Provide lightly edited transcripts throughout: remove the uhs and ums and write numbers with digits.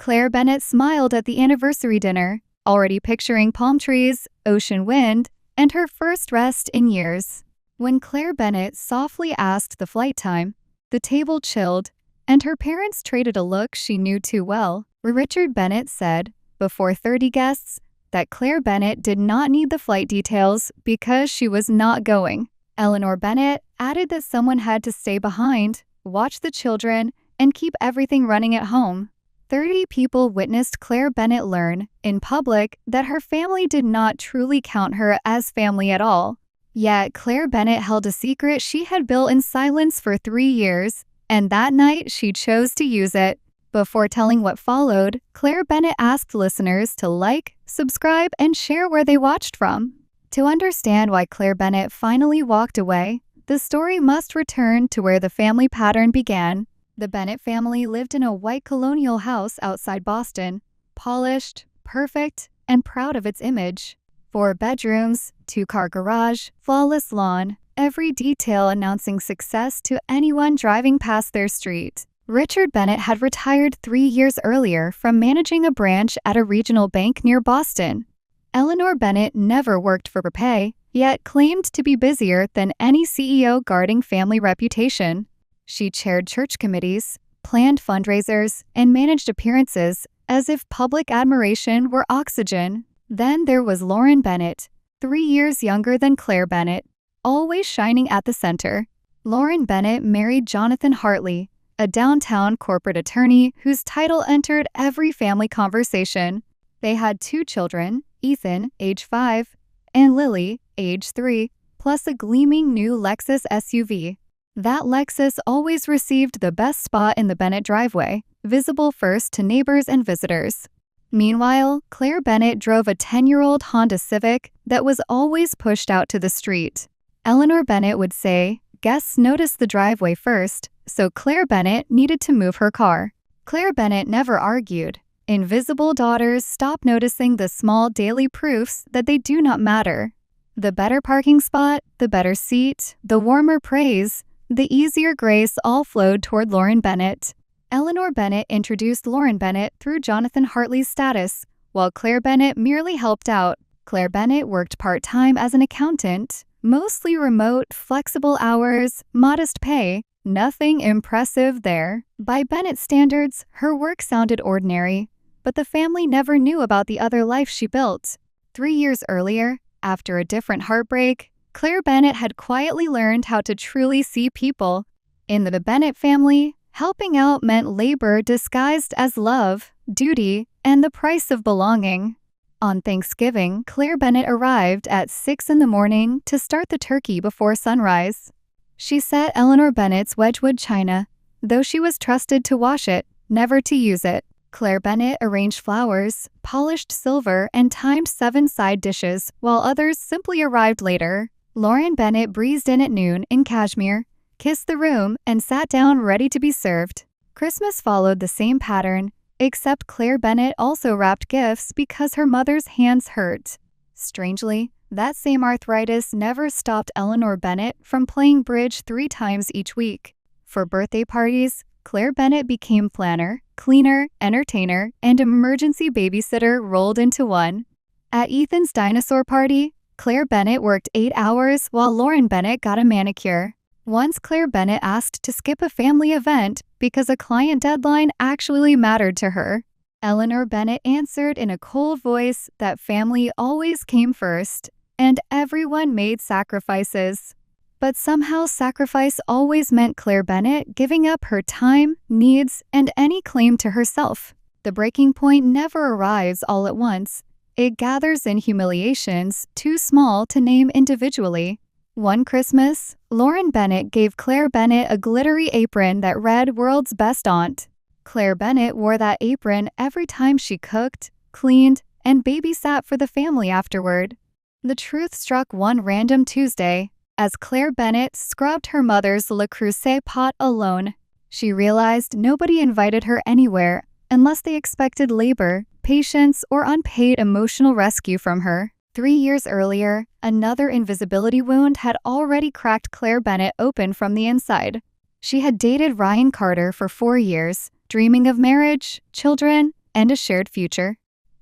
Claire Bennett smiled at the anniversary dinner, already picturing palm trees, ocean wind, and her first rest in years. When Claire Bennett softly asked the flight time, the table chilled, and her parents traded a look she knew too well. Richard Bennett said, before 30 guests, that Claire Bennett did not need the flight details because she was not going. Eleanor Bennett added that someone had to stay behind, watch the children, and keep everything running at home. 30 people witnessed Claire Bennett learn, in public, that her family did not truly count her as family at all. Yet Claire Bennett held a secret she had built in silence for 3 years, and that night she chose to use it. Before telling what followed, Claire Bennett asked listeners to like, subscribe, and share where they watched from. To understand why Claire Bennett finally walked away, the story must return to where the family pattern began. The Bennett family lived in a white colonial house outside Boston, polished, perfect, and proud of its image. 4 bedrooms, 2-car garage, flawless lawn, every detail announcing success to anyone driving past their street. Richard Bennett had retired 3 years earlier from managing a branch at a regional bank near Boston. Eleanor Bennett never worked for pay, yet claimed to be busier than any CEO guarding family reputation. She chaired church committees, planned fundraisers, and managed appearances as if public admiration were oxygen. Then there was Lauren Bennett, 3 years younger than Claire Bennett, always shining at the center. Lauren Bennett married Jonathan Hartley, a downtown corporate attorney whose title entered every family conversation. They had 2 children, Ethan, age 5, and Lily, age 3, plus a gleaming new Lexus SUV. That Lexus always received the best spot in the Bennett driveway, visible first to neighbors and visitors. Meanwhile, Claire Bennett drove a 10-year-old Honda Civic that was always pushed out to the street. Eleanor Bennett would say, guests noticed the driveway first, so Claire Bennett needed to move her car. Claire Bennett never argued. Invisible daughters stop noticing the small daily proofs that they do not matter. The better parking spot, the better seat, the warmer praise, the easier grace all flowed toward Lauren Bennett. Eleanor Bennett introduced Lauren Bennett through Jonathan Hartley's status, while Claire Bennett merely helped out. Claire Bennett worked part-time as an accountant, mostly remote, flexible hours, modest pay, nothing impressive there. By Bennett's standards, her work sounded ordinary, but the family never knew about the other life she built. 3 years earlier, after a different heartbreak, Claire Bennett had quietly learned how to truly see people. In the Bennett family, helping out meant labor disguised as love, duty, and the price of belonging. On Thanksgiving, Claire Bennett arrived at 6 in the morning to start the turkey before sunrise. She set Eleanor Bennett's Wedgwood china, though she was trusted to wash it, never to use it. Claire Bennett arranged flowers, polished silver, and timed 7 side dishes, while others simply arrived later. Lauren Bennett breezed in at noon in cashmere, kissed the room, and sat down ready to be served. Christmas followed the same pattern, except Claire Bennett also wrapped gifts because her mother's hands hurt. Strangely, that same arthritis never stopped Eleanor Bennett from playing bridge 3 times each week. For birthday parties, Claire Bennett became planner, cleaner, entertainer, and emergency babysitter rolled into one. At Ethan's dinosaur party, Claire Bennett worked 8 hours while Lauren Bennett got a manicure. Once Claire Bennett asked to skip a family event because a client deadline actually mattered to her. Eleanor Bennett answered in a cold voice that family always came first, and everyone made sacrifices. But somehow sacrifice always meant Claire Bennett giving up her time, needs, and any claim to herself. The breaking point never arrives all at once. It gathers in humiliations too small to name individually. One Christmas, Lauren Bennett gave Claire Bennett a glittery apron that read "World's Best Aunt." Claire Bennett wore that apron every time she cooked, cleaned, and babysat for the family afterward. The truth struck one random Tuesday, as Claire Bennett scrubbed her mother's Le Creuset pot alone. She realized nobody invited her anywhere unless they expected labor, patience, or unpaid emotional rescue from her. 3 years earlier, another invisibility wound had already cracked Claire Bennett open from the inside. She had dated Ryan Carter for 4 years, dreaming of marriage, children, and a shared future.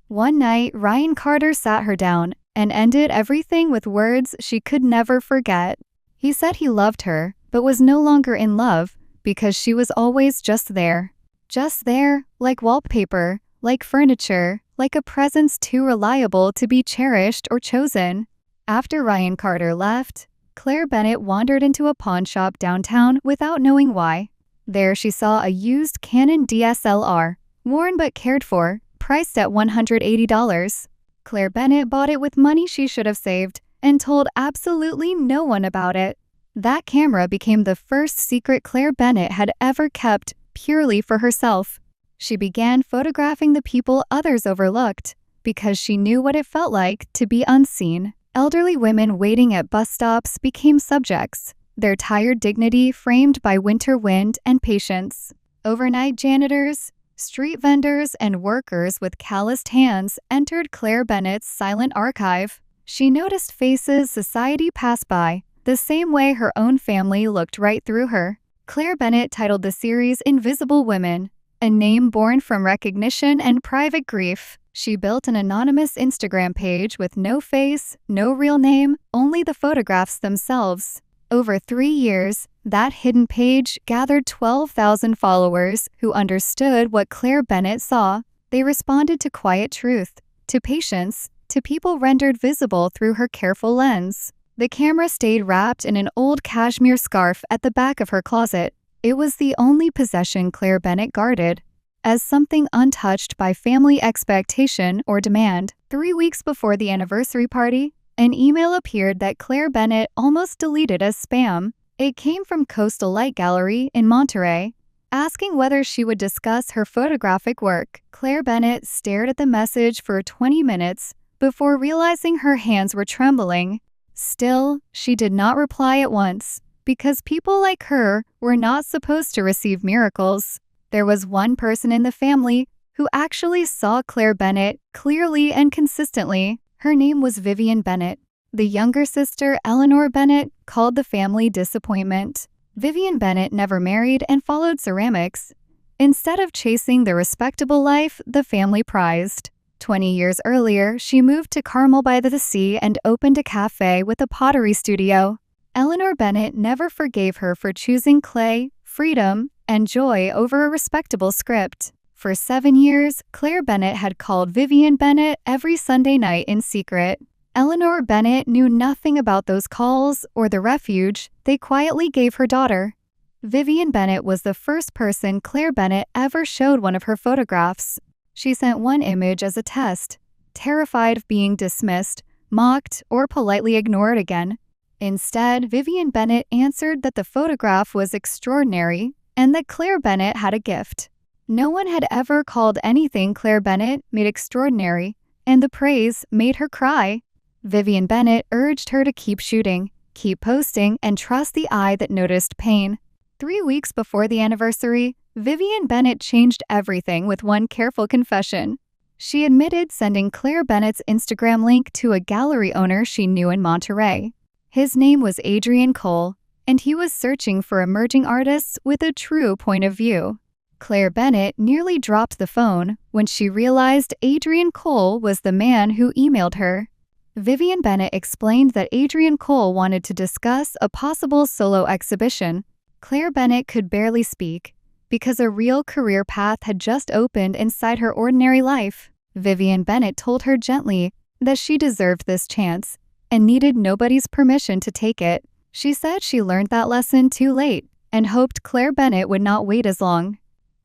One night, Ryan Carter sat her down and ended everything with words she could never forget. He said he loved her, but was no longer in love because she was always just there. Just there, like wallpaper, like furniture, like a presence too reliable to be cherished or chosen. After Ryan Carter left, Claire Bennett wandered into a pawn shop downtown without knowing why. There she saw a used Canon DSLR, worn but cared for, priced at $180. Claire Bennett bought it with money she should have saved and told absolutely no one about it. That camera became the first secret Claire Bennett had ever kept purely for herself. She began photographing the people others overlooked because she knew what it felt like to be unseen. Elderly women waiting at bus stops became subjects, their tired dignity framed by winter wind and patience. Overnight janitors, street vendors, and workers with calloused hands entered Claire Bennett's silent archive. She noticed faces society passed by, the same way her own family looked right through her. Claire Bennett titled the series Invisible Women, a name born from recognition and private grief. She built an anonymous Instagram page with no face, no real name, only the photographs themselves. Over 3 years, that hidden page gathered 12,000 followers who understood what Claire Bennett saw. They responded to quiet truth, to patience, to people rendered visible through her careful lens. The camera stayed wrapped in an old cashmere scarf at the back of her closet. It was the only possession Claire Bennett guarded, as something untouched by family expectation or demand. 3 weeks before the anniversary party, an email appeared that Claire Bennett almost deleted as spam. It came from Coastal Light Gallery in Monterey, asking whether she would discuss her photographic work. Claire Bennett stared at the message for 20 minutes before realizing her hands were trembling. Still, she did not reply at once, because people like her were not supposed to receive miracles. There was one person in the family who actually saw Claire Bennett clearly and consistently. Her name was Vivian Bennett. The younger sister, Eleanor Bennett, called the family disappointment. Vivian Bennett never married and followed ceramics, instead of chasing the respectable life the family prized. 20 years earlier, she moved to Carmel by the sea and opened a cafe with a pottery studio. Eleanor Bennett never forgave her for choosing clay, freedom, and joy over a respectable script. For 7 years, Claire Bennett had called Vivian Bennett every Sunday night in secret. Eleanor Bennett knew nothing about those calls or the refuge they quietly gave her daughter. Vivian Bennett was the first person Claire Bennett ever showed one of her photographs. She sent one image as a test, terrified of being dismissed, mocked, or politely ignored again. Instead, Vivian Bennett answered that the photograph was extraordinary and that Claire Bennett had a gift. No one had ever called anything Claire Bennett made extraordinary, and the praise made her cry. Vivian Bennett urged her to keep shooting, keep posting, and trust the eye that noticed pain. 3 weeks before the anniversary, Vivian Bennett changed everything with one careful confession. She admitted sending Claire Bennett's Instagram link to a gallery owner she knew in Monterey. His name was Adrian Cole, and he was searching for emerging artists with a true point of view. Claire Bennett nearly dropped the phone when she realized Adrian Cole was the man who emailed her. Vivian Bennett explained that Adrian Cole wanted to discuss a possible solo exhibition. Claire Bennett could barely speak, because a real career path had just opened inside her ordinary life. Vivian Bennett told her gently that she deserved this chance and needed nobody's permission to take it. She said she learned that lesson too late and hoped Claire Bennett would not wait as long.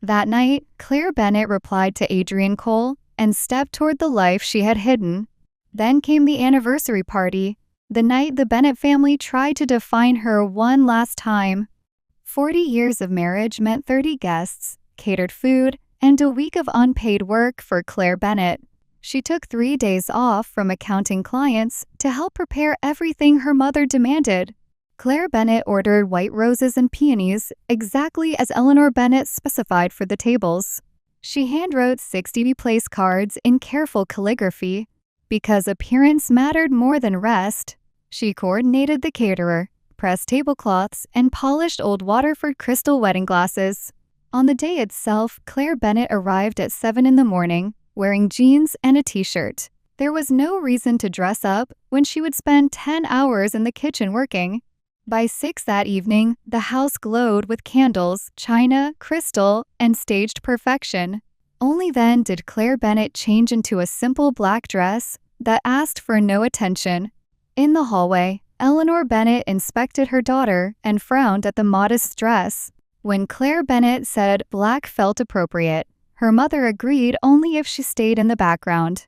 That night, Claire Bennett replied to Adrian Cole and stepped toward the life she had hidden. Then came the anniversary party, the night the Bennett family tried to define her one last time. 40 years of marriage meant 30 guests, catered food, and a week of unpaid work for Claire Bennett. She took 3 days off from accounting clients to help prepare everything her mother demanded. Claire Bennett ordered white roses and peonies exactly as Eleanor Bennett specified for the tables. She handwrote 60 place cards in careful calligraphy. Because appearance mattered more than rest, she coordinated the caterer, pressed tablecloths, and polished old Waterford crystal wedding glasses. On the day itself, Claire Bennett arrived at 7 in the morning, wearing jeans and a t-shirt. There was no reason to dress up when she would spend 10 hours in the kitchen working. By 6 that evening, the house glowed with candles, china, crystal, and staged perfection. Only then did Claire Bennett change into a simple black dress that asked for no attention. In the hallway, Eleanor Bennett inspected her daughter and frowned at the modest dress. When Claire Bennett said black felt appropriate, her mother agreed only if she stayed in the background.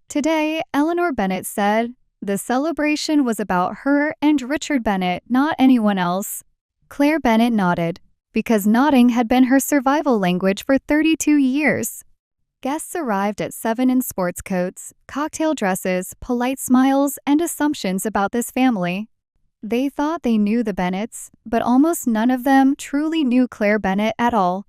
Today, Eleanor Bennett said, the celebration was about her and Richard Bennett, not anyone else. Claire Bennett nodded, because nodding had been her survival language for 32 years. Guests arrived at 7 in sports coats, cocktail dresses, polite smiles, and assumptions about this family. They thought they knew the Bennetts, but almost none of them truly knew Claire Bennett at all.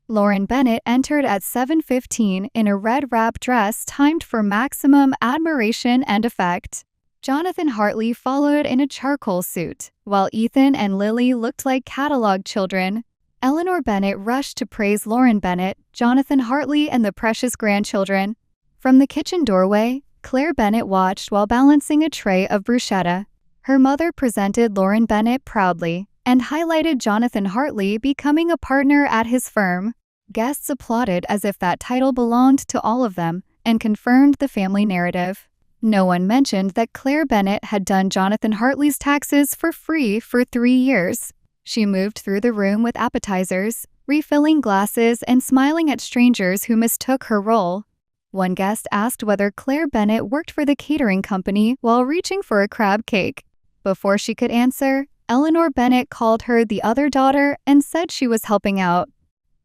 Lauren Bennett entered at 7:15 in a red wrap dress timed for maximum admiration and effect. Jonathan Hartley followed in a charcoal suit, while Ethan and Lily looked like catalog children. Eleanor Bennett rushed to praise Lauren Bennett, Jonathan Hartley, and the precious grandchildren. From the kitchen doorway, Claire Bennett watched while balancing a tray of bruschetta. Her mother presented Lauren Bennett proudly and highlighted Jonathan Hartley becoming a partner at his firm. Guests applauded as if that title belonged to all of them and confirmed the family narrative. No one mentioned that Claire Bennett had done Jonathan Hartley's taxes for free for 3 years. She moved through the room with appetizers, refilling glasses and smiling at strangers who mistook her role. One guest asked whether Claire Bennett worked for the catering company while reaching for a crab cake. Before she could answer, Eleanor Bennett called her the other daughter and said she was helping out.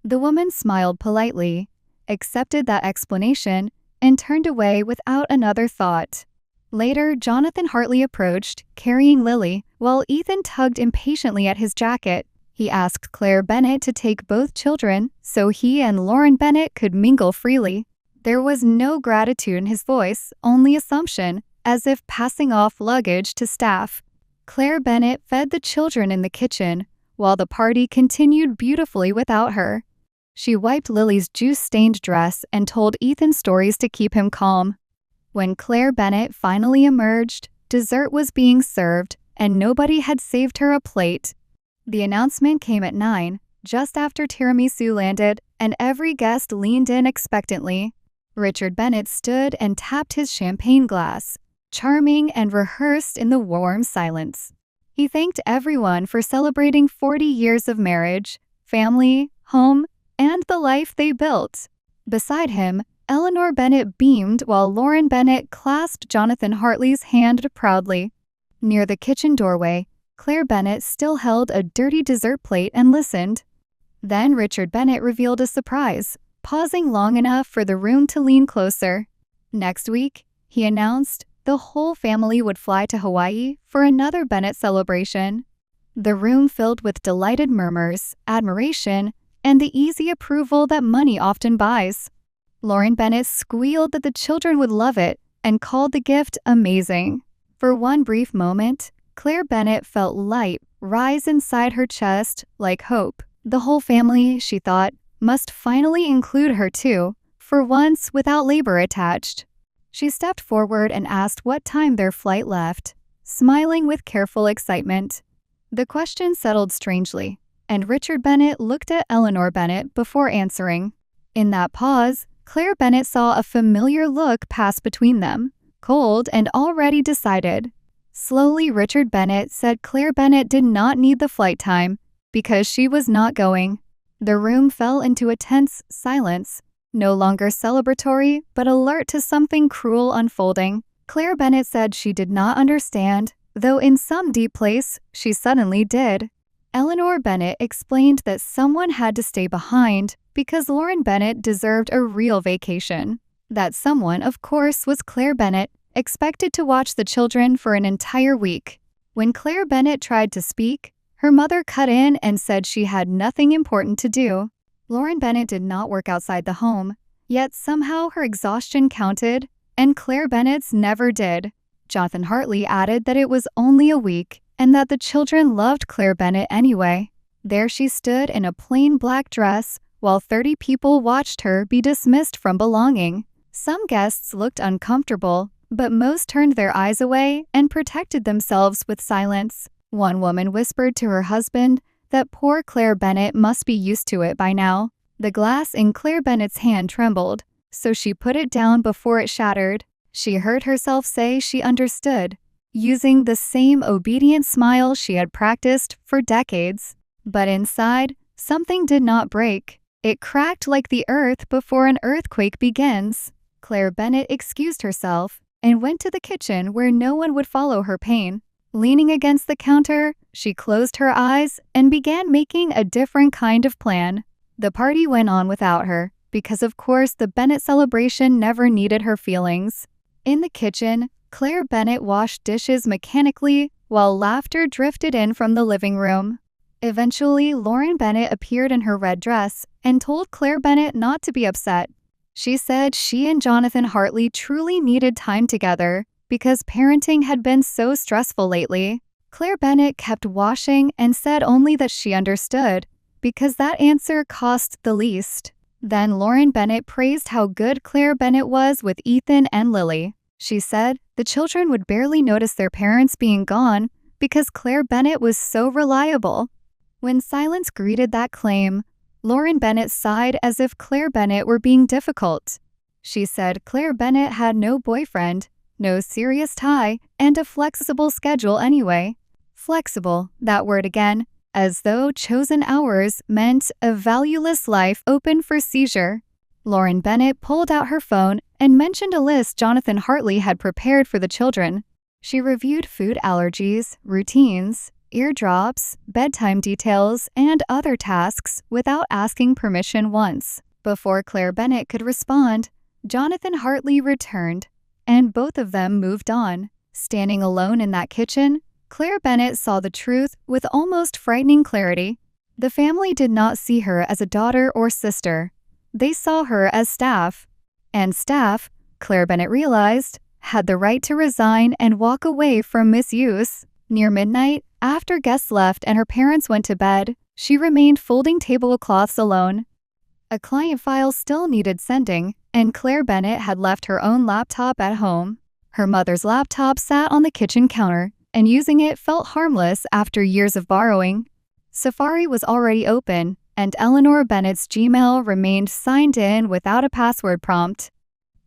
The woman smiled politely, accepted that explanation, and turned away without another thought. Later, Jonathan Hartley approached, carrying Lily, while Ethan tugged impatiently at his jacket. He asked Claire Bennett to take both children so he and Lauren Bennett could mingle freely. There was no gratitude in his voice, only assumption, as if passing off luggage to staff. Claire Bennett fed the children in the kitchen, while the party continued beautifully without her. She wiped Lily's juice-stained dress and told Ethan stories to keep him calm. When Claire Bennett finally emerged, dessert was being served, and nobody had saved her a plate. The announcement came at 9, just after tiramisu landed, and every guest leaned in expectantly. Richard Bennett stood and tapped his champagne glass, charming and rehearsed in the warm silence. He thanked everyone for celebrating 40 years of marriage, family, home, and the life they built. Beside him, Eleanor Bennett beamed while Lauren Bennett clasped Jonathan Hartley's hand proudly. Near the kitchen doorway, Claire Bennett still held a dirty dessert plate and listened. Then Richard Bennett revealed a surprise, pausing long enough for the room to lean closer. Next week, he announced, the whole family would fly to Hawaii for another Bennett celebration. The room filled with delighted murmurs, admiration, and the easy approval that money often buys. Lauren Bennett squealed that the children would love it and called the gift amazing. For one brief moment, Claire Bennett felt light rise inside her chest like hope. The whole family, she thought, must finally include her too, for once without labor attached. She stepped forward and asked what time their flight left, smiling with careful excitement. The question settled strangely, and Richard Bennett looked at Eleanor Bennett before answering. In that pause, Claire Bennett saw a familiar look pass between them, cold and already decided. Slowly, Richard Bennett said Claire Bennett did not need the flight time because she was not going. The room fell into a tense silence, no longer celebratory, but alert to something cruel unfolding. Claire Bennett said she did not understand, though in some deep place, she suddenly did. Eleanor Bennett explained that someone had to stay behind because Lauren Bennett deserved a real vacation. That someone, of course, was Claire Bennett, expected to watch the children for an entire week. When Claire Bennett tried to speak, her mother cut in and said she had nothing important to do. Lauren Bennett did not work outside the home, yet somehow her exhaustion counted, and Claire Bennett's never did. Jonathan Hartley added that it was only a week and that the children loved Claire Bennett anyway. There she stood in a plain black dress, while 30 people watched her be dismissed from belonging. Some guests looked uncomfortable, but most turned their eyes away and protected themselves with silence. One woman whispered to her husband that poor Claire Bennett must be used to it by now. The glass in Claire Bennett's hand trembled, so she put it down before it shattered. She heard herself say she understood, using the same obedient smile she had practiced for decades. But inside, something did not break. It cracked like the earth before an earthquake begins. Claire Bennett excused herself and went to the kitchen where no one would follow her pain. Leaning against the counter, she closed her eyes and began making a different kind of plan. The party went on without her, because of course the Bennett celebration never needed her feelings. In the kitchen, Claire Bennett washed dishes mechanically while laughter drifted in from the living room. Eventually, Lauren Bennett appeared in her red dress and told Claire Bennett not to be upset. She said she and Jonathan Hartley truly needed time together because parenting had been so stressful lately. Claire Bennett kept washing and said only that she understood, because that answer cost the least. Then Lauren Bennett praised how good Claire Bennett was with Ethan and Lily. She said the children would barely notice their parents being gone because Claire Bennett was so reliable. When silence greeted that claim, Lauren Bennett sighed as if Claire Bennett were being difficult. She said Claire Bennett had no boyfriend, no serious tie, and a flexible schedule anyway. Flexible, that word again, as though chosen hours meant a valueless life open for seizure. Lauren Bennett pulled out her phone and mentioned a list Jonathan Hartley had prepared for the children. She reviewed food allergies, routines, eardrops, bedtime details, and other tasks without asking permission once. Before Claire Bennett could respond, Jonathan Hartley returned, and both of them moved on. Standing alone in that kitchen, Claire Bennett saw the truth with almost frightening clarity. The family did not see her as a daughter or sister. They saw her as staff. And staff, Claire Bennett realized, had the right to resign and walk away from misuse. Near midnight, after guests left and her parents went to bed, she remained folding tablecloths alone. A client file still needed sending, and Claire Bennett had left her own laptop at home. Her mother's laptop sat on the kitchen counter, and using it felt harmless after years of borrowing. Safari was already open, and Eleanor Bennett's Gmail remained signed in without a password prompt.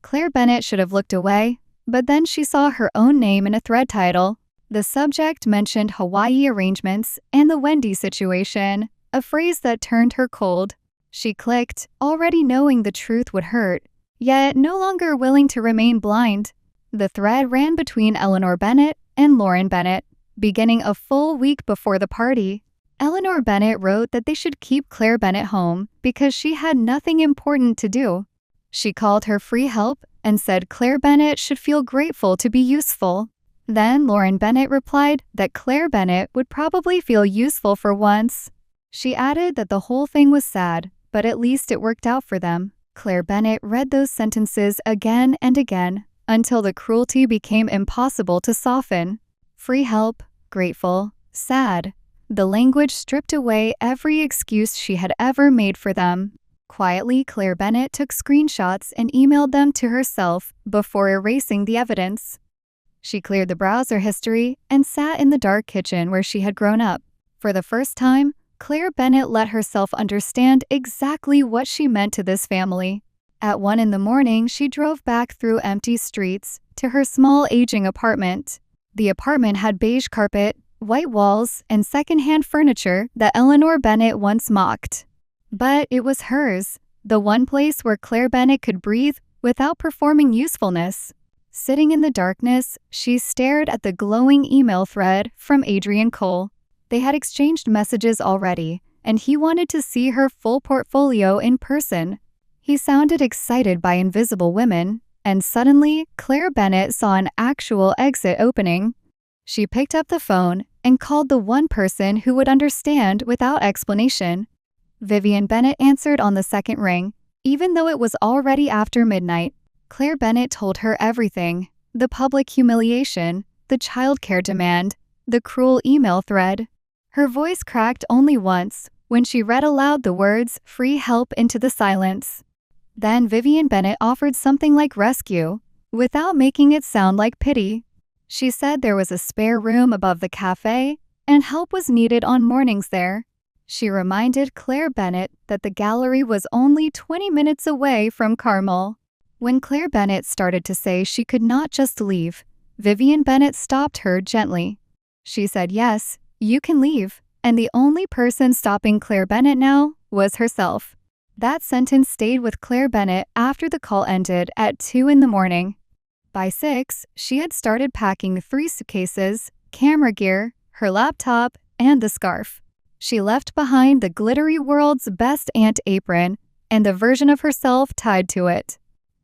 Claire Bennett should have looked away, but then she saw her own name in a thread title. The subject mentioned Hawaii arrangements and the Wendy situation, a phrase that turned her cold. She clicked, already knowing the truth would hurt, yet no longer willing to remain blind. The thread ran between Eleanor Bennett and Lauren Bennett, beginning a full week before the party. Eleanor Bennett wrote that they should keep Claire Bennett home because she had nothing important to do. She called her free help and said Claire Bennett should feel grateful to be useful. Then Lauren Bennett replied that Claire Bennett would probably feel useful for once. She added that the whole thing was sad, but at least it worked out for them. Claire Bennett read those sentences again and again until the cruelty became impossible to soften. Free help, grateful, sad. The language stripped away every excuse she had ever made for them. Quietly, Claire Bennett took screenshots and emailed them to herself before erasing the evidence. She cleared the browser history and sat in the dark kitchen where she had grown up. For the first time, Claire Bennett let herself understand exactly what she meant to this family. At 1 a.m, she drove back through empty streets to her small aging apartment. The apartment had beige carpet, white walls, and secondhand furniture that Eleanor Bennett once mocked. But it was hers, the one place where Claire Bennett could breathe without performing usefulness. Sitting in the darkness, she stared at the glowing email thread from Adrian Cole. They had exchanged messages already, and he wanted to see her full portfolio in person. He sounded excited by invisible women, and suddenly, Claire Bennett saw an actual exit opening. She picked up the phone and called the one person who would understand without explanation. Vivian Bennett answered on the second ring, even though it was already after midnight. Claire Bennett told her everything: the public humiliation, the childcare demand, the cruel email thread. Her voice cracked only once when she read aloud the words "free help" into the silence. Then Vivian Bennett offered something like rescue, without making it sound like pity. She said there was a spare room above the cafe, and help was needed on mornings there. She reminded Claire Bennett that the gallery was only 20 minutes away from Carmel. When Claire Bennett started to say she could not just leave, Vivian Bennett stopped her gently. She said, "Yes, you can leave," and the only person stopping Claire Bennett now was herself. That sentence stayed with Claire Bennett after the call ended at 2 in the morning. By 6, she had started packing 3 suitcases, camera gear, her laptop, and the scarf. She left behind the glittery world's best aunt apron and the version of herself tied to it.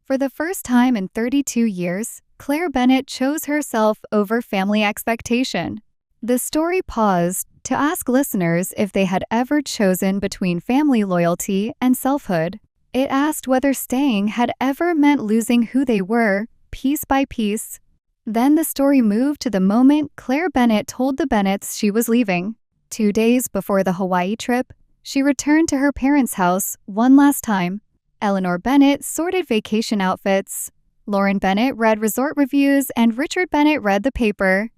For the first time in 32 years, Claire Bennett chose herself over family expectation. The story paused to ask listeners if they had ever chosen between family loyalty and selfhood. It asked whether staying had ever meant losing who they were, piece by piece. Then the story moved to the moment Claire Bennett told the Bennetts she was leaving. 2 days before the Hawaii trip, she returned to her parents' house one last time. Eleanor Bennett sorted vacation outfits. Lauren Bennett read resort reviews, and Richard Bennett read the paper.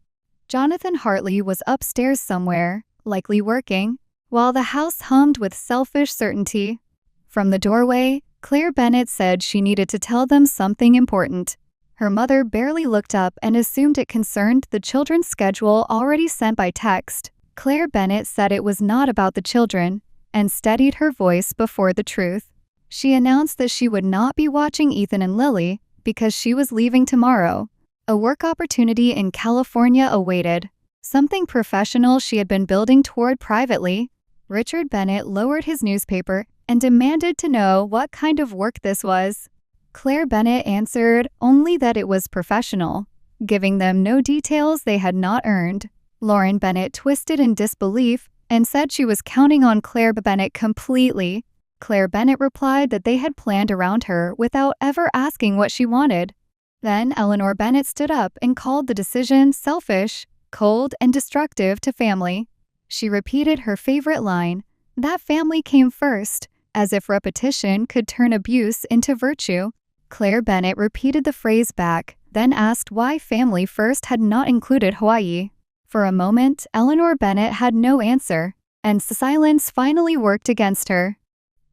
Jonathan Hartley was upstairs somewhere, likely working, while the house hummed with selfish certainty. From the doorway, Claire Bennett said she needed to tell them something important. Her mother barely looked up and assumed it concerned the children's schedule already sent by text. Claire Bennett said it was not about the children, and steadied her voice before the truth. She announced that she would not be watching Ethan and Lily because she was leaving tomorrow. A work opportunity in California awaited, something professional she had been building toward privately. Richard Bennett lowered his newspaper and demanded to know what kind of work this was. Claire Bennett answered only that it was professional, giving them no details they had not earned. Lauren Bennett twisted in disbelief and said she was counting on Claire Bennett completely. Claire Bennett replied that they had planned around her without ever asking what she wanted. Then Eleanor Bennett stood up and called the decision selfish, cold, and destructive to family. She repeated her favorite line, "That family came first," as if repetition could turn abuse into virtue. Claire Bennett repeated the phrase back, then asked why family first had not included Hawaii. For a moment, Eleanor Bennett had no answer, and silence finally worked against her.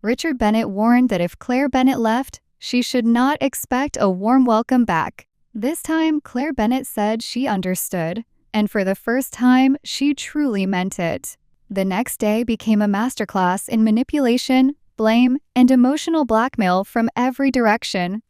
Richard Bennett warned that if Claire Bennett left, she should not expect a warm welcome back. This time, Claire Bennett said she understood, and for the first time, she truly meant it. The next day became a masterclass in manipulation, blame, and emotional blackmail from every direction.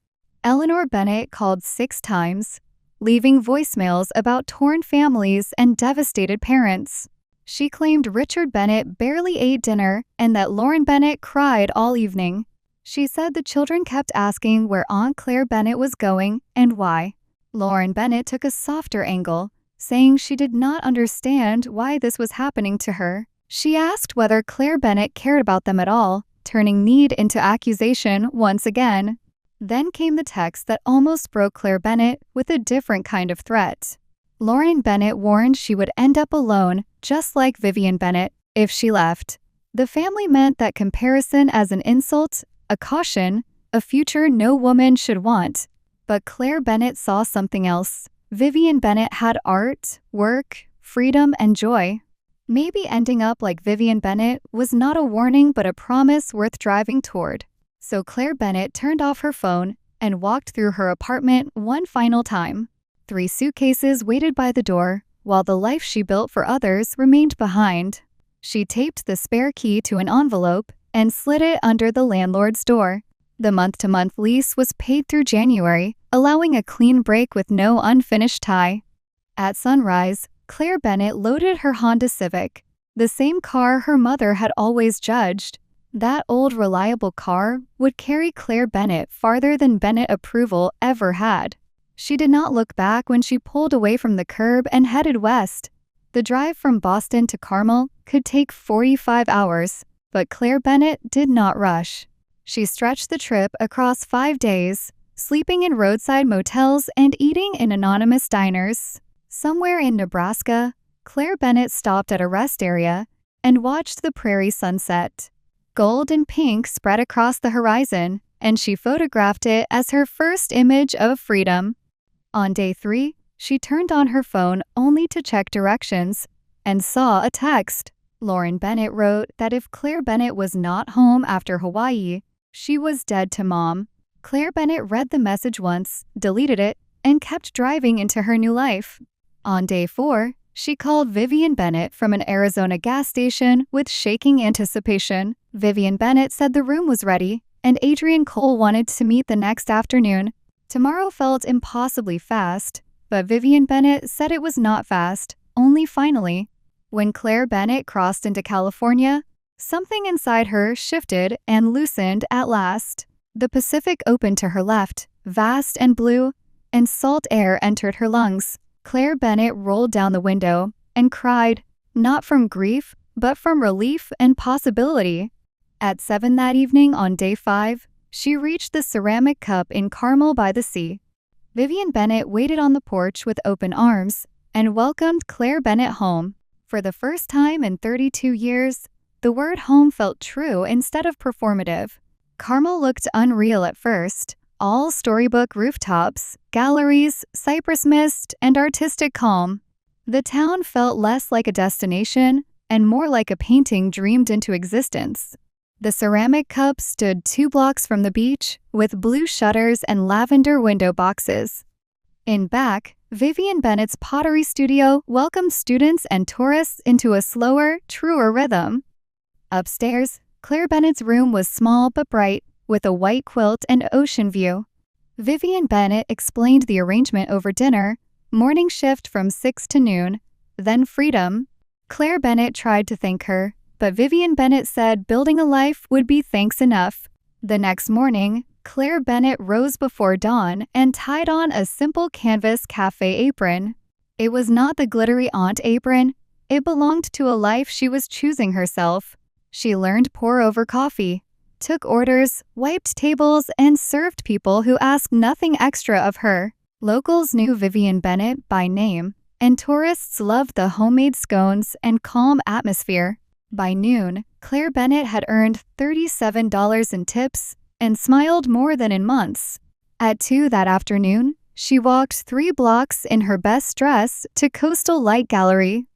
Eleanor Bennett called 6 times, leaving voicemails about torn families and devastated parents. She claimed Richard Bennett barely ate dinner and that Lauren Bennett cried all evening. She said the children kept asking where Aunt Claire Bennett was going and why. Lauren Bennett took a softer angle, saying she did not understand why this was happening to her. She asked whether Claire Bennett cared about them at all, turning need into accusation once again. Then came the text that almost broke Claire Bennett with a different kind of threat. Lauren Bennett warned she would end up alone, just like Vivian Bennett, if she left. The family meant that comparison as an insult, a caution, a future no woman should want. But Claire Bennett saw something else. Vivian Bennett had art, work, freedom, and joy. Maybe ending up like Vivian Bennett was not a warning but a promise worth driving toward. So Claire Bennett turned off her phone and walked through her apartment one final time. 3 suitcases waited by the door, while the life she built for others remained behind. She taped the spare key to an envelope and slid it under the landlord's door. The month-to-month lease was paid through January, allowing a clean break with no unfinished tie. At sunrise, Claire Bennett loaded her Honda Civic, the same car her mother had always judged. That old reliable car would carry Claire Bennett farther than Bennett approval ever had. She did not look back when she pulled away from the curb and headed west. The drive from Boston to Carmel could take 45 hours, but Claire Bennett did not rush. She stretched the trip across 5 days, sleeping in roadside motels and eating in anonymous diners. Somewhere in Nebraska, Claire Bennett stopped at a rest area and watched the prairie sunset. Gold and pink spread across the horizon, and she photographed it as her first image of freedom. On day 3, she turned on her phone only to check directions and saw a text. Lauren Bennett wrote that if Claire Bennett was not home after Hawaii, she was dead to Mom. Claire Bennett read the message once, deleted it, and kept driving into her new life. On day 4, she called Vivian Bennett from an Arizona gas station with shaking anticipation. Vivian Bennett said the room was ready, and Adrian Cole wanted to meet the next afternoon. Tomorrow felt impossibly fast, but Vivian Bennett said it was not fast, only finally. When Claire Bennett crossed into California, something inside her shifted and loosened at last. The Pacific opened to her left, vast and blue, and salt air entered her lungs. Claire Bennett rolled down the window and cried, not from grief, but from relief and possibility. At 7 that evening on day 5, she reached the ceramic cup in Carmel by the sea. Vivian Bennett waited on the porch with open arms and welcomed Claire Bennett home. For the first time in 32 years, the word home felt true instead of performative. Carmel looked unreal at first. All storybook rooftops, galleries, cypress mist, and artistic calm. The town felt less like a destination and more like a painting dreamed into existence. The ceramic cup stood 2 blocks from the beach with blue shutters and lavender window boxes. In back, Vivian Bennett's pottery studio welcomed students and tourists into a slower, truer rhythm. Upstairs, Claire Bennett's room was small but bright, with a white quilt and ocean view. Vivian Bennett explained the arrangement over dinner, morning shift from 6 to noon, then freedom. Claire Bennett tried to thank her, but Vivian Bennett said building a life would be thanks enough. The next morning, Claire Bennett rose before dawn and tied on a simple canvas cafe apron. It was not the glittery aunt apron. It belonged to a life she was choosing herself. She learned pour-over coffee, took orders, wiped tables, and served people who asked nothing extra of her. Locals knew Vivian Bennett by name, and tourists loved the homemade scones and calm atmosphere. By noon, Claire Bennett had earned $37 in tips and smiled more than in months. At 2 that afternoon, she walked 3 blocks in her best dress to Coastal Light Gallery.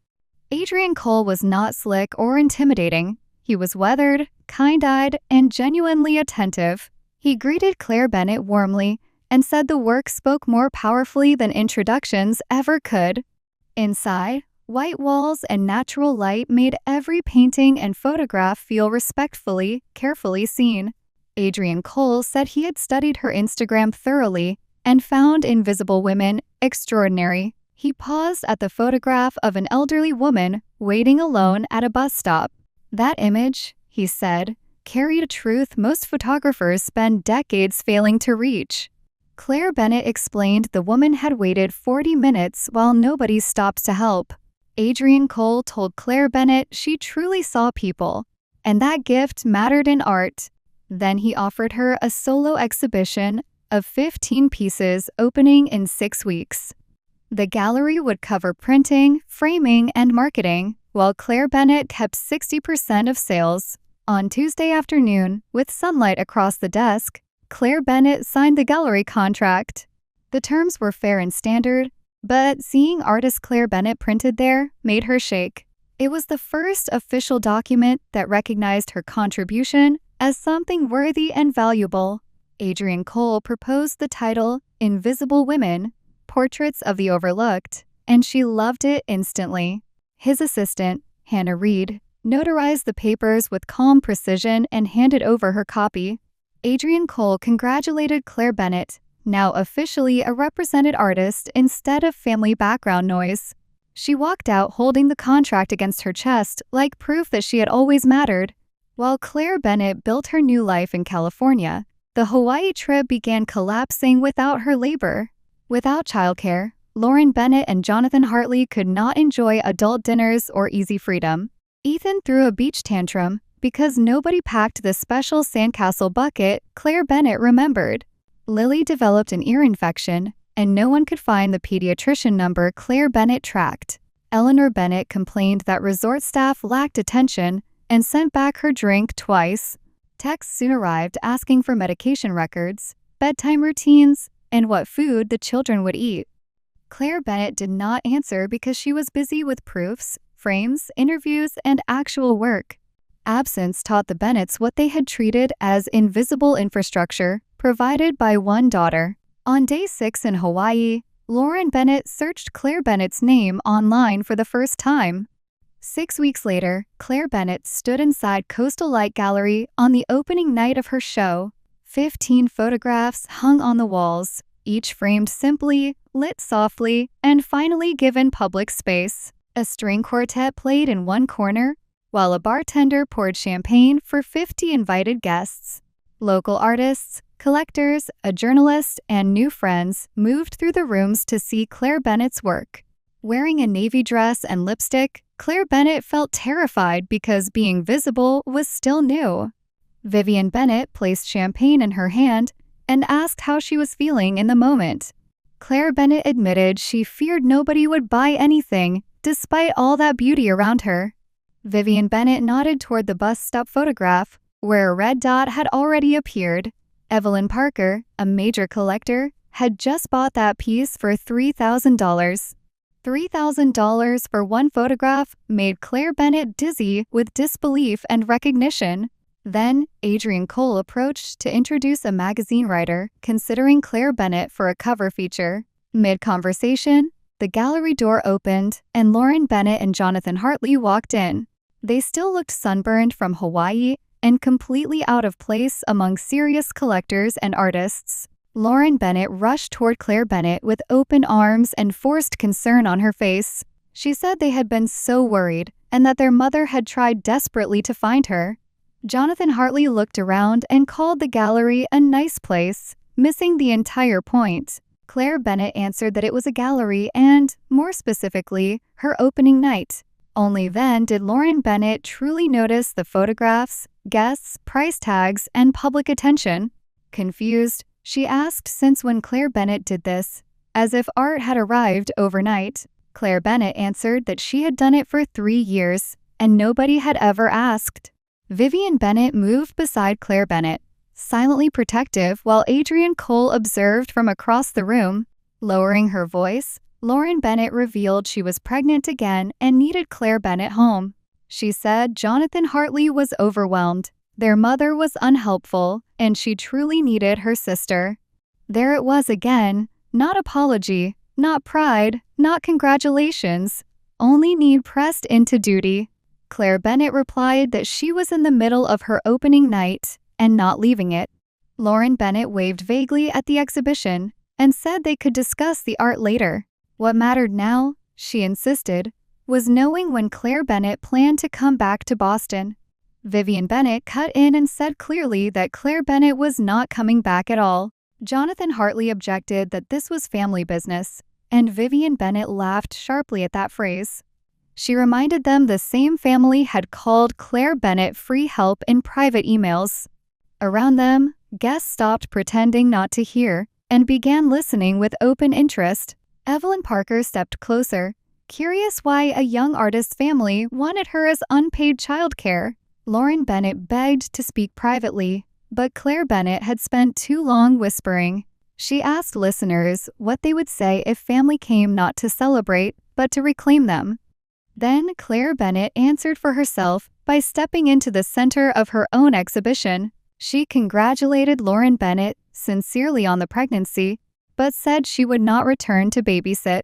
Adrian Cole was not slick or intimidating. He was weathered, kind-eyed, and genuinely attentive. He greeted Claire Bennett warmly and said the work spoke more powerfully than introductions ever could. Inside, white walls and natural light made every painting and photograph feel respectfully, carefully seen. Adrian Cole said he had studied her Instagram thoroughly and found Invisible Women extraordinary. He paused at the photograph of an elderly woman waiting alone at a bus stop. That image, he said, carried a truth most photographers spend decades failing to reach. Claire Bennett explained the woman had waited 40 minutes while nobody stopped to help. Adrian Cole told Claire Bennett she truly saw people, and that gift mattered in art. Then he offered her a solo exhibition of 15 pieces opening in 6 weeks. The gallery would cover printing, framing, and marketing, while Claire Bennett kept 60% of sales. On Tuesday afternoon, with sunlight across the desk, Claire Bennett signed the gallery contract. The terms were fair and standard, but seeing artist Claire Bennett printed there made her shake. It was the first official document that recognized her contribution as something worthy and valuable. Adrian Cole proposed the title Invisible Women, Portraits of the Overlooked, and she loved it instantly. His assistant, Hannah Reed, notarized the papers with calm precision and handed over her copy. Adrian Cole congratulated Claire Bennett, now officially a represented artist instead of family background noise. She walked out holding the contract against her chest like proof that she had always mattered. While Claire Bennett built her new life in California, the Hawaii trip began collapsing without her labor. Without childcare, Lauren Bennett and Jonathan Hartley could not enjoy adult dinners or easy freedom. Ethan threw a beach tantrum because nobody packed the special sandcastle bucket Claire Bennett remembered. Lily developed an ear infection, and no one could find the pediatrician number Claire Bennett tracked. Eleanor Bennett complained that resort staff lacked attention and sent back her drink twice. Texts soon arrived asking for medication records, bedtime routines, and what food the children would eat. Claire Bennett did not answer because she was busy with proofs, frames, interviews, and actual work. Absence taught the Bennetts what they had treated as invisible infrastructure provided by one daughter. On day 6 in Hawaii, Lauren Bennett searched Claire Bennett's name online for the first time. 6 weeks later, Claire Bennett stood inside Coastal Light Gallery on the opening night of her show. 15 photographs hung on the walls, each framed simply, lit softly, and finally given public space. A string quartet played in one corner, while a bartender poured champagne for 50 invited guests. Local artists, collectors, a journalist, and new friends moved through the rooms to see Claire Bennett's work. Wearing a navy dress and lipstick, Claire Bennett felt terrified because being visible was still new. Vivian Bennett placed champagne in her hand and asked how she was feeling in the moment. Claire Bennett admitted she feared nobody would buy anything despite all that beauty around her. Vivian Bennett nodded toward the bus stop photograph, where a red dot had already appeared. Evelyn Parker, a major collector, had just bought that piece for $3,000. $3,000 for one photograph made Claire Bennett dizzy with disbelief and recognition. Then, Adrian Cole approached to introduce a magazine writer considering Claire Bennett for a cover feature. Mid-conversation, the gallery door opened and Lauren Bennett and Jonathan Hartley walked in. They still looked sunburned from Hawaii and completely out of place among serious collectors and artists. Lauren Bennett rushed toward Claire Bennett with open arms and forced concern on her face. She said they had been so worried and that their mother had tried desperately to find her. Jonathan Hartley looked around and called the gallery a nice place, missing the entire point. Claire Bennett answered that it was a gallery and, more specifically, her opening night. Only then did Lauren Bennett truly notice the photographs, guests, price tags, and public attention. Confused, she asked since when Claire Bennett did this, as if art had arrived overnight. Claire Bennett answered that she had done it for 3 years, and nobody had ever asked. Vivian Bennett moved beside Claire Bennett, silently protective while Adrian Cole observed from across the room. Lowering her voice, Lauren Bennett revealed she was pregnant again and needed Claire Bennett home. She said Jonathan Hartley was overwhelmed, their mother was unhelpful, and she truly needed her sister. There it was again, not apology, not pride, not congratulations, only need pressed into duty. Claire Bennett replied that she was in the middle of her opening night and not leaving it. Lauren Bennett waved vaguely at the exhibition and said they could discuss the art later. What mattered now, she insisted, was knowing when Claire Bennett planned to come back to Boston. Vivian Bennett cut in and said clearly that Claire Bennett was not coming back at all. Jonathan Hartley objected that this was family business, and Vivian Bennett laughed sharply at that phrase. She reminded them the same family had called Claire Bennett free help in private emails. Around them, guests stopped pretending not to hear and began listening with open interest. Evelyn Parker stepped closer, curious why a young artist's family wanted her as unpaid childcare. Lauren Bennett begged to speak privately, but Claire Bennett had spent too long whispering. She asked listeners what they would say if family came not to celebrate, but to reclaim them. Then Claire Bennett answered for herself by stepping into the center of her own exhibition. She congratulated Lauren Bennett sincerely on the pregnancy, but said she would not return to babysit.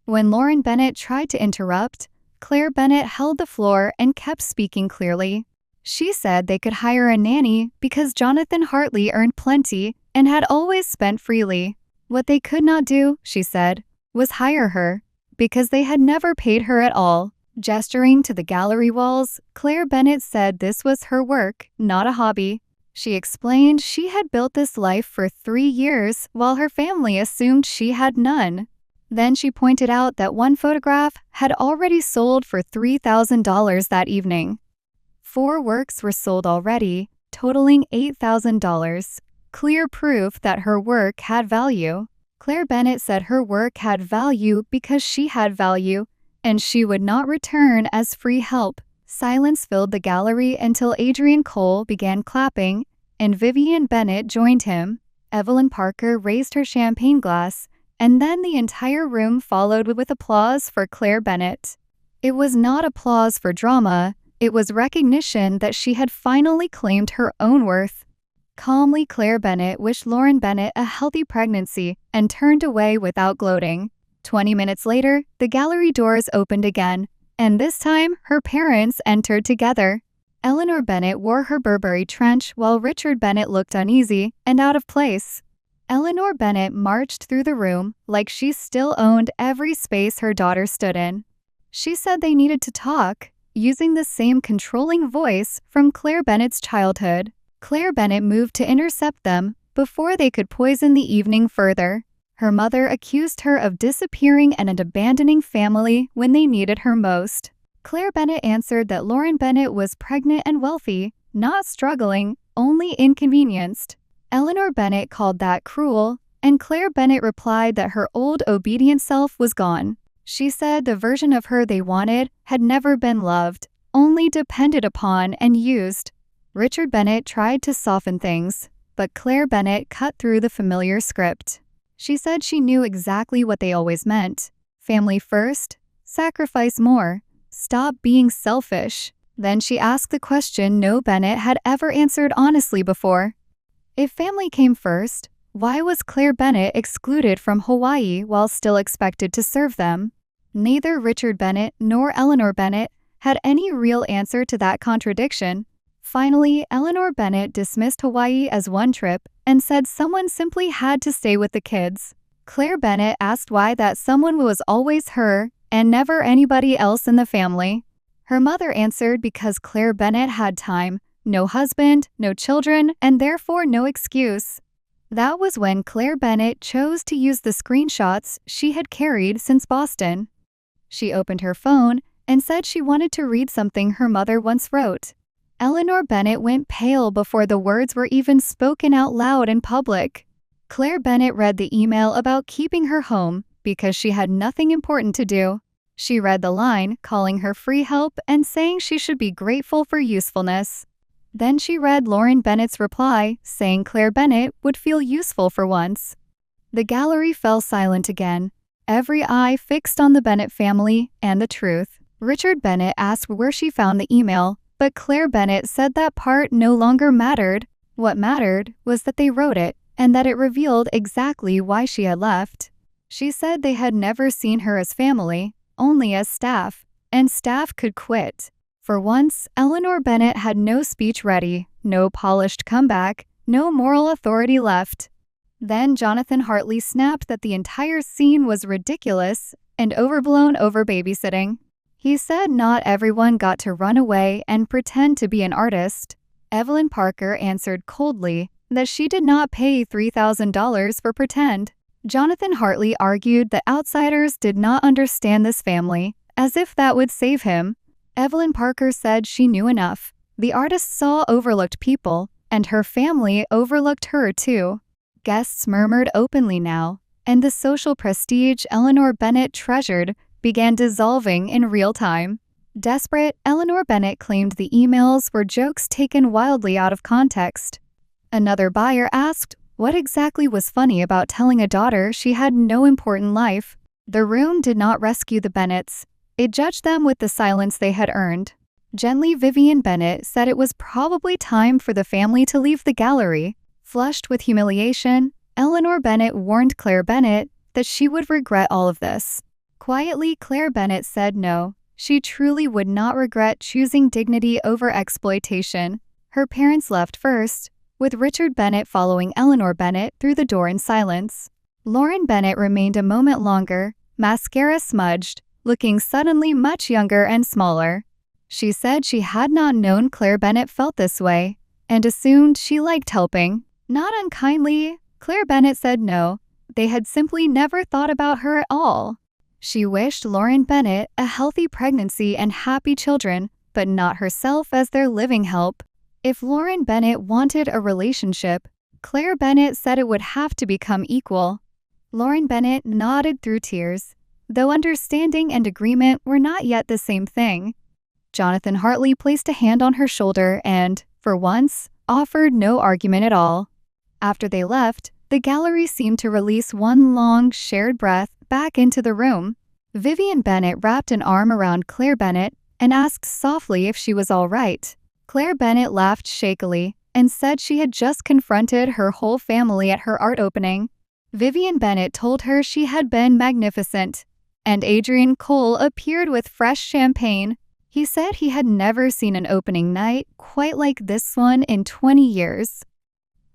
When Lauren Bennett tried to interrupt, Claire Bennett held the floor and kept speaking clearly. She said they could hire a nanny because Jonathan Hartley earned plenty and had always spent freely. What they could not do, she said, was hire her, because they had never paid her at all. Gesturing to the gallery walls, Claire Bennett said this was her work, not a hobby. She explained she had built this life for 3 years while her family assumed she had none. Then she pointed out that one photograph had already sold for $3,000 that evening. 4 works were sold already, totaling $8,000. Clear proof that her work had value. Claire Bennett said her work had value because she had value, and she would not return as free help. Silence filled the gallery until Adrian Cole began clapping, and Vivian Bennett joined him. Evelyn Parker raised her champagne glass, and then the entire room followed with applause for Claire Bennett. It was not applause for drama, it was recognition that she had finally claimed her own worth. Calmly, Claire Bennett wished Lauren Bennett a healthy pregnancy and turned away without gloating. 20 minutes later, the gallery doors opened again, and this time her parents entered together. Eleanor Bennett wore her Burberry trench while Richard Bennett looked uneasy and out of place. Eleanor Bennett marched through the room like she still owned every space her daughter stood in. She said they needed to talk, using the same controlling voice from Claire Bennett's childhood. Claire Bennett moved to intercept them before they could poison the evening further. Her mother accused her of disappearing and abandoning family when they needed her most. Claire Bennett answered that Lauren Bennett was pregnant and wealthy, not struggling, only inconvenienced. Eleanor Bennett called that cruel, and Claire Bennett replied that her old obedient self was gone. She said the version of her they wanted had never been loved, only depended upon and used. Richard Bennett tried to soften things, but Claire Bennett cut through the familiar script. She said she knew exactly what they always meant. Family first, sacrifice more, stop being selfish. Then she asked the question no Bennett had ever answered honestly before. If family came first, why was Claire Bennett excluded from Hawaii while still expected to serve them? Neither Richard Bennett nor Eleanor Bennett had any real answer to that contradiction. Finally, Eleanor Bennett dismissed Hawaii as one trip and said someone simply had to stay with the kids. Claire Bennett asked why that someone was always her and never anybody else in the family. Her mother answered because Claire Bennett had time, no husband, no children, and therefore no excuse. That was when Claire Bennett chose to use the screenshots she had carried since Boston. She opened her phone and said she wanted to read something her mother once wrote. Eleanor Bennett went pale before the words were even spoken out loud in public. Claire Bennett read the email about keeping her home because she had nothing important to do. She read the line calling her free help and saying she should be grateful for usefulness. Then she read Lauren Bennett's reply saying Claire Bennett would feel useful for once. The gallery fell silent again, every eye fixed on the Bennett family and the truth. Richard Bennett asked where she found the email, but Claire Bennett said that part no longer mattered. What mattered was that they wrote it and that it revealed exactly why she had left. She said they had never seen her as family, only as staff, and staff could quit. For once, Eleanor Bennett had no speech ready, no polished comeback, no moral authority left. Then Jonathan Hartley snapped that the entire scene was ridiculous and overblown over babysitting. He said not everyone got to run away and pretend to be an artist. Evelyn Parker answered coldly that she did not pay $3,000 for pretend. Jonathan Hartley argued that outsiders did not understand this family, as if that would save him. Evelyn Parker said she knew enough. The artist saw overlooked people, and her family overlooked her too. Guests murmured openly now, and the social prestige Eleanor Bennett treasured began dissolving in real time. Desperate, Eleanor Bennett claimed the emails were jokes taken wildly out of context. Another buyer asked what exactly was funny about telling a daughter she had no important life. The room did not rescue the Bennetts. It judged them with the silence they had earned. Gently, Vivian Bennett said it was probably time for the family to leave the gallery. Flushed with humiliation, Eleanor Bennett warned Claire Bennett that she would regret all of this. Quietly, Claire Bennett said no. She truly would not regret choosing dignity over exploitation. Her parents left first, with Richard Bennett following Eleanor Bennett through the door in silence. Lauren Bennett remained a moment longer, mascara smudged, looking suddenly much younger and smaller. She said she had not known Claire Bennett felt this way, and assumed she liked helping. Not unkindly, Claire Bennett said no, they had simply never thought about her at all. She wished Lauren Bennett a healthy pregnancy and happy children, but not herself as their living help. If Lauren Bennett wanted a relationship, Claire Bennett said it would have to become equal. Lauren Bennett nodded through tears. though understanding and agreement were not yet the same thing. Jonathan Hartley placed a hand on her shoulder and, for once, offered no argument at all. After they left, the gallery seemed to release one long, shared breath back into the room. Vivian Bennett wrapped an arm around Claire Bennett and asked softly if she was all right. Claire Bennett laughed shakily and said she had just confronted her whole family at her art opening. Vivian Bennett told her she had been magnificent, and Adrian Cole appeared with fresh champagne. He said he had never seen an opening night quite like this one in 20 years.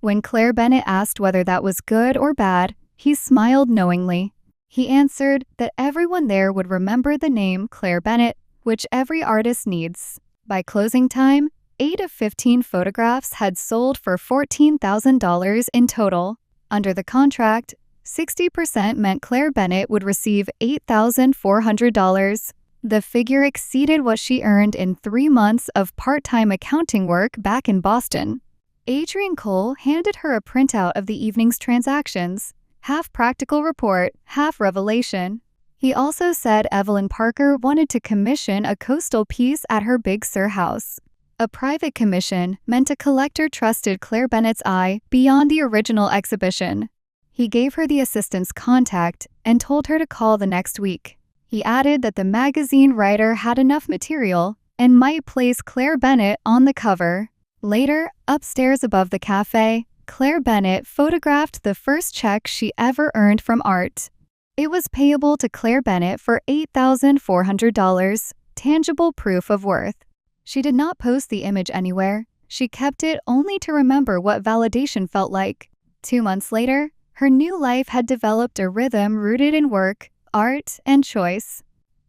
When Claire Bennett asked whether that was good or bad, he smiled knowingly. He answered that everyone there would remember the name Claire Bennett, which every artist needs. By closing time, 8 of 15 photographs had sold for $14,000 in total. Under the contract, 60% meant Claire Bennett would receive $8,400. The figure exceeded what she earned in 3 months of part-time accounting work back in Boston. Adrian Cole handed her a printout of the evening's transactions, half practical report, half revelation. He also said Evelyn Parker wanted to commission a coastal piece at her Big Sur house. A private commission meant a collector trusted Claire Bennett's eye beyond the original exhibition. He gave her the assistant's contact and told her to call the next week. He added that the magazine writer had enough material and might place Claire Bennett on the cover. Later, upstairs above the cafe, Claire Bennett photographed the first check she ever earned from art. It was payable to Claire Bennett for $8,400, tangible proof of worth. She did not post the image anywhere. She kept it only to remember what validation felt like. 2 months later, her new life had developed a rhythm rooted in work, art, and choice.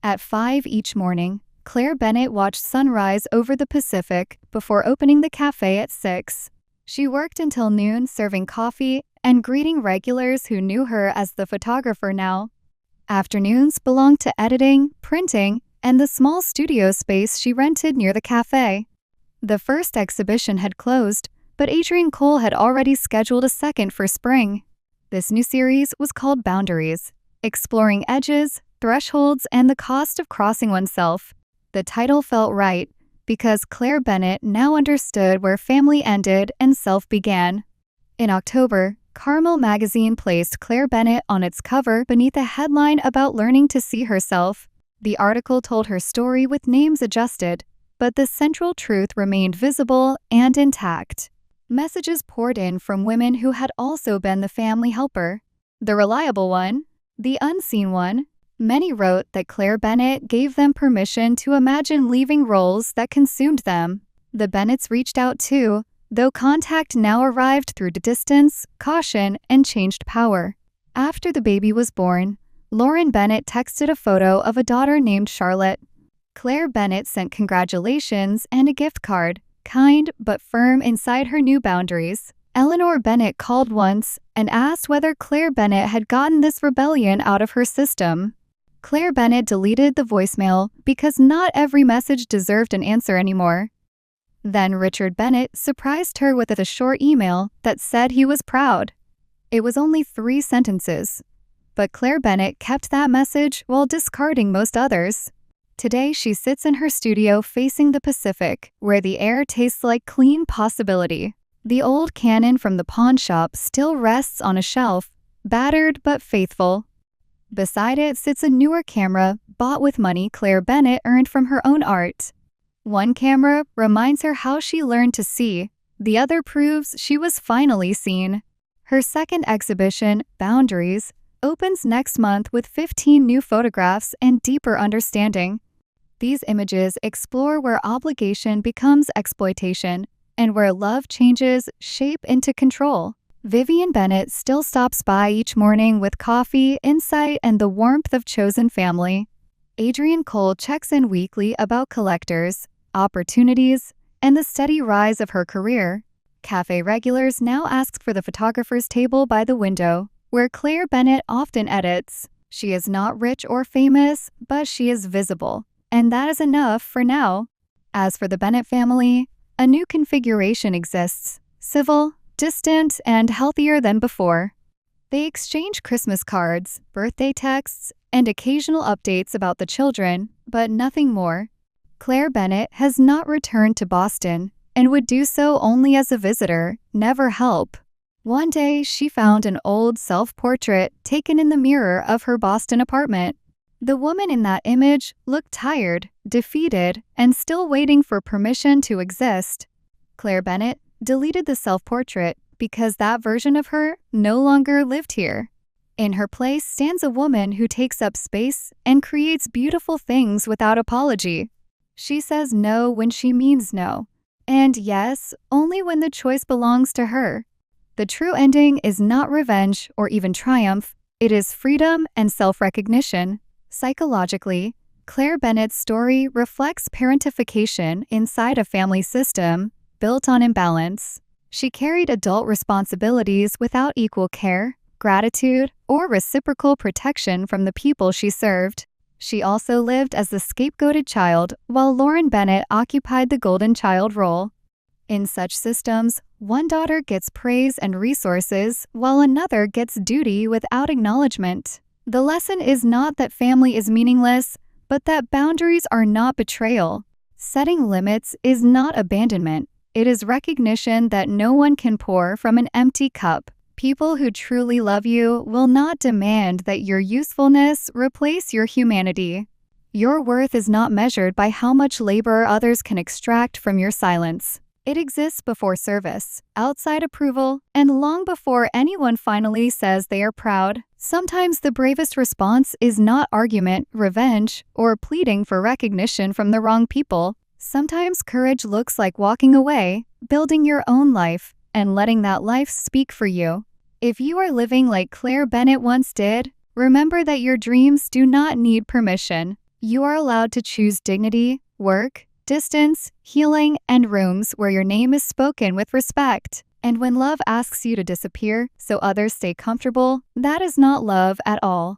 At 5 each morning, Claire Bennett watched sunrise over the Pacific before opening the cafe at 6. She worked until noon serving coffee and greeting regulars who knew her as the photographer now. Afternoons belonged to editing, printing, and the small studio space she rented near the cafe. The first exhibition had closed, but Adrian Cole had already scheduled a second for spring. This new series was called Boundaries, exploring edges, thresholds, and the cost of crossing oneself. The title felt right because Claire Bennett now understood where family ended and self began. In October, Carmel magazine placed Claire Bennett on its cover beneath a headline about learning to see herself. The article told her story with names adjusted, but the central truth remained visible and intact. Messages poured in from women who had also been the family helper. The reliable one, the unseen one. Many wrote that Claire Bennett gave them permission to imagine leaving roles that consumed them. The Bennetts reached out too, though contact now arrived through distance, caution, and changed power. After the baby was born, Lauren Bennett texted a photo of a daughter named Charlotte. Claire Bennett sent congratulations and a gift card, kind but firm inside her new boundaries. Eleanor Bennett called once and asked whether Claire Bennett had gotten this rebellion out of her system. Claire Bennett deleted the voicemail because not every message deserved an answer anymore. Then Richard Bennett surprised her with a short email that said he was proud. It was only 3 sentences, but Claire Bennett kept that message while discarding most others. Today she sits in her studio facing the Pacific, where the air tastes like clean possibility. The old Canon from the pawn shop still rests on a shelf, battered but faithful. Beside it sits a newer camera bought with money Claire Bennett earned from her own art. One camera reminds her how she learned to see, the other proves she was finally seen. Her second exhibition, Boundaries, opens next month with 15 new photographs and deeper understanding. These images explore where obligation becomes exploitation and where love changes shape into control. Vivian Bennett still stops by each morning with coffee, insight, and the warmth of chosen family. Adrian Cole checks in weekly about collectors, opportunities, and the steady rise of her career. Cafe regulars now ask for the photographer's table by the window, where Claire Bennett often edits. She is not rich or famous, but she is visible, and that is enough for now. As for the Bennett family, a new configuration exists, civil, distant, and healthier than before. They exchange Christmas cards, birthday texts, and occasional updates about the children, but nothing more. Claire Bennett has not returned to Boston and would do so only as a visitor, never help. One day, she found an old self-portrait taken in the mirror of her Boston apartment. The woman in that image looked tired, defeated, and still waiting for permission to exist. Claire Bennett deleted the self-portrait because that version of her no longer lived here. In her place stands a woman who takes up space and creates beautiful things without apology. She says no when she means no, and yes only when the choice belongs to her. The true ending is not revenge or even triumph, it is freedom and self-recognition. Psychologically, Claire Bennett's story reflects parentification inside a family system built on imbalance. She carried adult responsibilities without equal care, gratitude, or reciprocal protection from the people she served. She also lived as the scapegoated child while Lauren Bennett occupied the golden child role. In such systems, one daughter gets praise and resources while another gets duty without acknowledgement. The lesson is not that family is meaningless, but that boundaries are not betrayal. Setting limits is not abandonment. It is recognition that no one can pour from an empty cup. People who truly love you will not demand that your usefulness replace your humanity. Your worth is not measured by how much labor others can extract from your silence. It exists before service, outside approval, and long before anyone finally says they are proud. Sometimes the bravest response is not argument, revenge, or pleading for recognition from the wrong people. Sometimes courage looks like walking away, building your own life, and letting that life speak for you. If you are living like Claire Bennett once did, remember that your dreams do not need permission. You are allowed to choose dignity, work, distance, healing, and rooms where your name is spoken with respect. And when love asks you to disappear so others stay comfortable, that is not love at all.